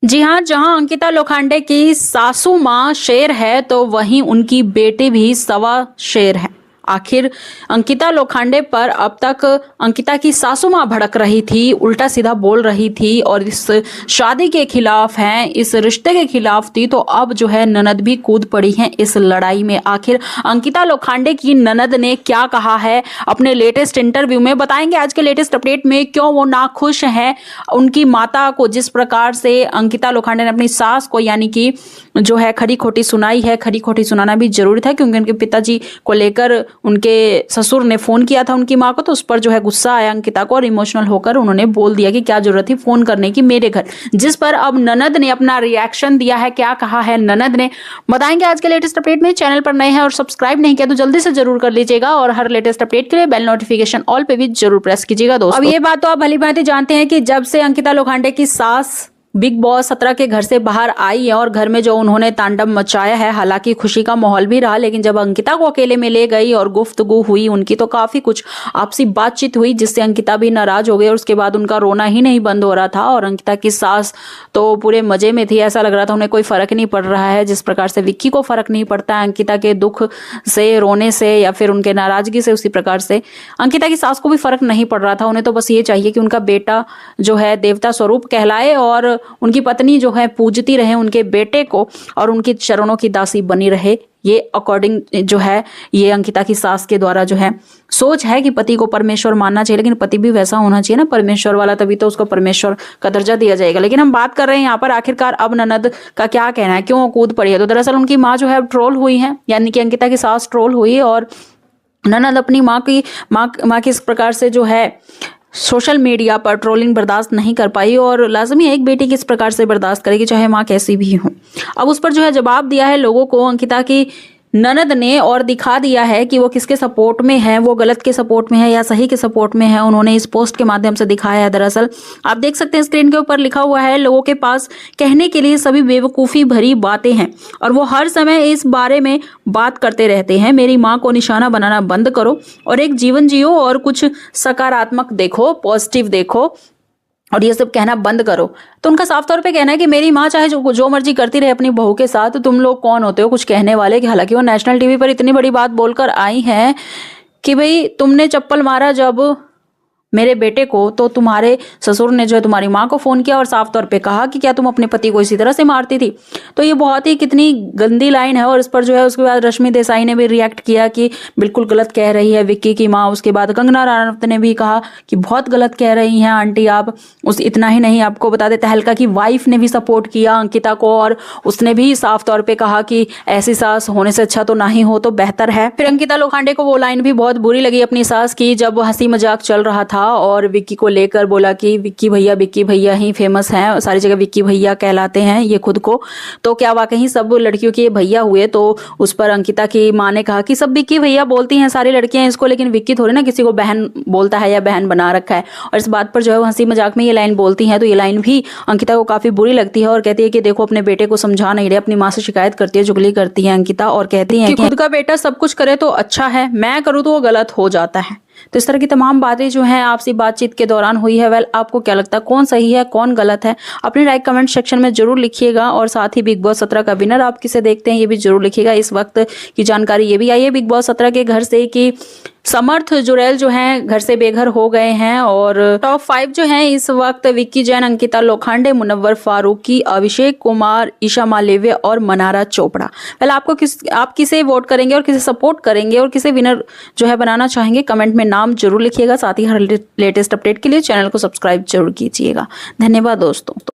जी हाँ, जहां अंकिता लोखंडे की सासू माँ शेर है तो वहीं उनकी बेटी भी सवा शेर है। आखिर अंकिता लोखंडे पर अब तक अंकिता की सासू माँ भड़क रही थी, उल्टा सीधा बोल रही थी और इस शादी के खिलाफ हैं, इस रिश्ते के खिलाफ थी। तो अब जो है ननद भी कूद पड़ी है इस लड़ाई में। आखिर अंकिता लोखंडे की ननद ने क्या कहा है अपने लेटेस्ट इंटरव्यू में, बताएंगे आज के लेटेस्ट अपडेट में। क्यों वो नाखुश है उनकी माता को, जिस प्रकार से अंकिता लोखंडे ने अपनी सास को यानी कि जो है खरी खोटी सुनाई है। खरी खोटी सुनाना भी जरूरी था क्योंकि उनके पिताजी को लेकर उनके ससुर ने फोन किया था उनकी माँ को, तो उस पर जो है गुस्सा आया अंकिता को और इमोशनल होकर उन्होंने बोल दिया कि क्या जरूरत थी फोन करने की मेरे घर। जिस पर अब ननद ने अपना रिएक्शन दिया है। क्या कहा है ननद ने, बताएंगे आज के लेटेस्ट अपडेट में। चैनल पर नए हैं और सब्सक्राइब नहीं किया तो जल्दी से जरूर कर लीजिएगा और हर लेटेस्ट अपडेट के लिए बेल नोटिफिकेशन ऑल पे भी जरूर प्रेस कीजिएगा दोस्तों। अब ये बात तो आप भली भांति जानते हैं कि जब से अंकिता लोखंडे की सास बिग बॉस 17 के घर से बाहर आई है और घर में जो उन्होंने तांडव मचाया है, हालांकि खुशी का माहौल भी रहा, लेकिन जब अंकिता को अकेले में ले गई और गुफ्तगू हुई उनकी, तो काफी कुछ आपसी बातचीत हुई जिससे अंकिता भी नाराज हो गई और उसके बाद उनका रोना ही नहीं बंद हो रहा था। और अंकिता की सास तो पूरे मजे में थी, ऐसा लग रहा था उन्हें कोई फर्क नहीं पड़ रहा है, जिस प्रकार से विक्की को फर्क नहीं पड़ता है अंकिता के दुख से, रोने से या फिर उनके नाराजगी से, उसी प्रकार से अंकिता की सास को भी फर्क नहीं पड़ रहा था। उन्हें तो बस ये चाहिए कि उनका बेटा जो है देवता स्वरूप कहलाए और उनकी पत्नी जो है पूजती रहे उनके बेटे को और उनकी चरणों की दासी बनी रहे। ये अकॉर्डिंग जो है ये अंकिता की सास के द्वारा जो है सोच है कि पति को परमेश्वर मानना चाहिए, लेकिन पति भी वैसा होना चाहिए ना परमेश्वर वाला, तभी तो उसको परमेश्वर का दर्जा दिया जाएगा। लेकिन हम बात कर रहे हैं यहाँ पर आखिरकार अब ननद का क्या कहना है, क्यों कूद पड़ी है। तो दरअसल उनकी माँ जो है ट्रोल हुई है, यानी कि अंकिता की सास ट्रोल हुई और ननद अपनी माँ की इस प्रकार से जो है सोशल मीडिया पर ट्रोलिंग बर्दाश्त नहीं कर पाई और लाजमी है एक बेटी किस प्रकार से बर्दाश्त करेगी, चाहे माँ कैसी भी हो। अब उस पर जो है जवाब दिया है लोगों को अंकिता की ननद ने और दिखा दिया है कि वो किसके सपोर्ट में है, वो गलत के सपोर्ट में है या सही के सपोर्ट में है। उन्होंने इस पोस्ट के माध्यम से दिखाया है। दरअसल आप देख सकते हैं स्क्रीन के ऊपर लिखा हुआ है, लोगों के पास कहने के लिए सभी बेवकूफ़ी भरी बातें हैं और वो हर समय इस बारे में बात करते रहते हैं। मेरी माँ को निशाना बनाना बंद करो और एक जीवन जियो और कुछ सकारात्मक देखो, पॉजिटिव देखो और ये सब कहना बंद करो। तो उनका साफ तौर पे कहना है कि मेरी माँ चाहे जो मर्जी करती रहे अपनी बहू के साथ, तो तुम लोग कौन होते हो कुछ कहने वाले। कि हालांकि वो नेशनल टीवी पर इतनी बड़ी बात बोलकर आई हैं कि भाई तुमने चप्पल मारा जब मेरे बेटे को, तो तुम्हारे ससुर ने जो है तुम्हारी माँ को फोन किया और साफ तौर पे कहा कि क्या तुम अपने पति को इसी तरह से मारती थी। तो ये बहुत ही कितनी गंदी लाइन है और इस पर जो है उसके बाद रश्मि देसाई ने भी रिएक्ट किया कि बिल्कुल गलत कह रही है विक्की की माँ। उसके बाद कंगना रनौत ने भी कहा कि बहुत गलत कह रही हैं आंटी आप। उस इतना ही नहीं, आपको बता दें तहलका की वाइफ ने भी सपोर्ट किया अंकिता को और उसने भी साफ तौर पर कहा कि ऐसी सास होने से अच्छा तो ना ही हो तो बेहतर है। फिर अंकिता लोखंडे को वो लाइन भी बहुत बुरी लगी अपनी सास की, जब हंसी मजाक चल रहा था और विक्की को लेकर बोला कि विक्की भैया ही फेमस हैं, सारी जगह विक्की भैया कहलाते हैं ये खुद को, तो क्या वाकई सब लड़कियों के भैया हुए। तो उस पर अंकिता की माँ ने कहा कि सब विक्की भैया बोलती हैं सारी लड़कियां इसको, लेकिन विक्की थोड़ी ना किसी को बहन बोलता है या बहन बना रखा है। और इस बात पर जो है वो हंसी मजाक में ये लाइन बोलती हैं, तो ये लाइन भी अंकिता को काफी बुरी लगती है और कहती है कि देखो अपने बेटे को समझा नहीं रहे, अपनी माँ से शिकायत करती है, चुगली करती है अंकिता और कहती है कि खुद का बेटा सब कुछ करे तो अच्छा है, मैं करूँ तो वो गलत हो जाता है। तो इस तरह की तमाम बातें जो हैं आपसी बातचीत के दौरान हुई है। वेल, आपको क्या लगता है कौन सही है कौन गलत है, अपनी राय कमेंट सेक्शन में जरूर लिखिएगा और साथ ही बिग बॉस 17 का विनर आप किसे देखते हैं ये भी जरूर लिखिएगा। इस वक्त की जानकारी ये भी आई है बिग बॉस 17 के घर से कि समर्थ जुरैल जो हैं घर से बेघर हो गए हैं और टॉप 5 जो हैं इस वक्त विक्की जैन, अंकिता लोखंडे, मुनव्वर फारूकी, अभिषेक कुमार, ईशा मालवीय और मनारा चोपड़ा। वेल, आप किसे वोट करेंगे और किसे सपोर्ट करेंगे और किसे विनर जो है बनाना चाहेंगे, कमेंट में नाम जरूर लिखिएगा। साथ ही हर लेटेस्ट अपडेट के लिए चैनल को सब्सक्राइब जरूर कीजिएगा। धन्यवाद दोस्तों।